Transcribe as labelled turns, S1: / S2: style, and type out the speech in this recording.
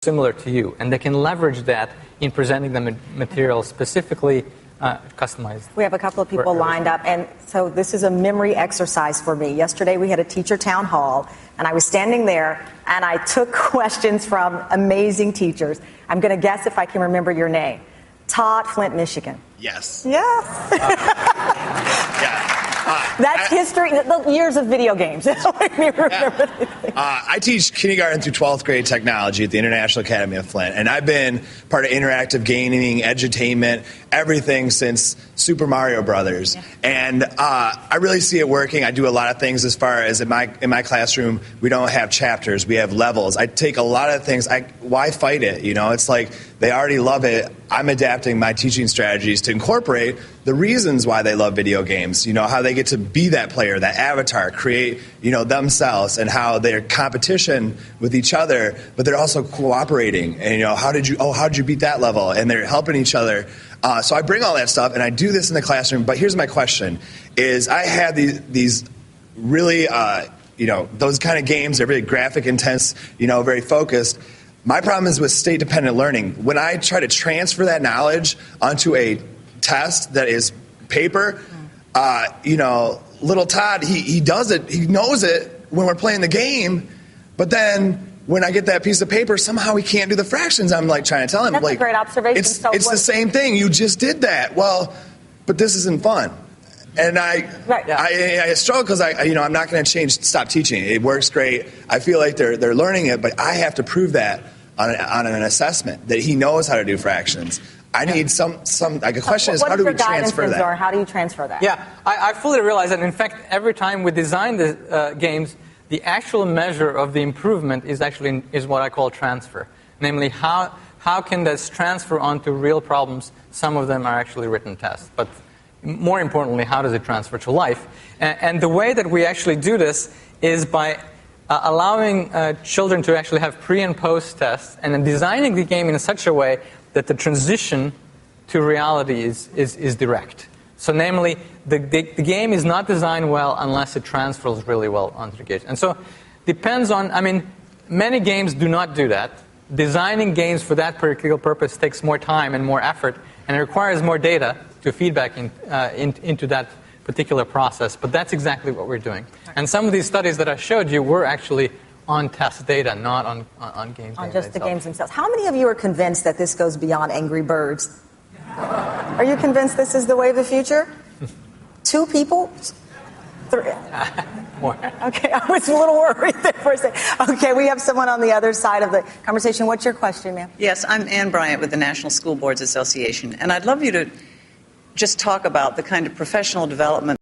S1: similar to you, and they can leverage that in presenting the material specifically customized.
S2: We have a couple of people lined up, and so this is a memory exercise for me. Yesterday we had a teacher town hall, and I was standing there, and I took questions from amazing teachers. I'm going to guess if I can remember your name. Todd, Flint, Michigan.
S3: Yes.
S2: Yes.
S3: Yeah.
S2: That's history, the years of video games.
S3: I teach kindergarten through 12th grade technology at the International Academy of Flint, and I've been part of interactive gaming, edutainment, everything since Super Mario Brothers. Yeah. And I really see it working. I do a lot of things as far as in my classroom, we don't have chapters, we have levels. I take a lot of things, why fight it? You know, it's like they already love it. I'm adapting my teaching strategies to incorporate the reasons why they love video games, you know, how they get to be that player, that avatar, create, you know, themselves, and how they're competition with each other, but they're also cooperating. And, you know, how did you beat that level? And they're helping each other. So I bring all that stuff, and I do this in the classroom. But here's my question, is I have these really, you know, those kind of games, they're very graphic intense, you know, very focused. My problem is with state-dependent learning. When I try to transfer that knowledge onto a test that is paper, you know, little Todd, he does it, he knows it when we're playing the game, but then when I get that piece of paper, somehow he can't do the fractions. I'm like trying to tell him.
S2: That's
S3: like,
S2: a great observation.
S3: It's the same thing. You just did that. Well, but this isn't fun. And I struggle because I'm not going to stop teaching. It works great. I feel like they're learning it, but I have to prove that on an assessment that he knows how to do fractions. I need some like a question is how do we transfer that?
S2: Or how do you transfer that?
S1: Yeah, I fully realize that. In fact, every time we design the games, the actual measure of the improvement is what I call transfer. Namely, how can this transfer onto real problems? Some of them are actually written tests, but more importantly, how does it transfer to life? And the way that we actually do this is by allowing children to actually have pre and post tests, and then designing the game in such a way that the transition to reality is direct. So namely, the game is not designed well unless it transfers really well onto the gauge. And so depends on, many games do not do that. Designing games for that particular purpose takes more time and more effort, and it requires more data to feedback into that particular process. But that's exactly what we're doing. And some of these studies that I showed you were actually on test data, not on games.
S2: On just the games themselves. How many of you are convinced that this goes beyond Angry Birds? Are you convinced this is the way of the future? 2 people? 3?
S1: More.
S2: Okay, I was a little worried there for a second. Okay, we have someone on the other side of the conversation. What's your question, ma'am?
S4: Yes, I'm Ann Bryant with the National School Boards Association, and I'd love you to just talk about the kind of professional development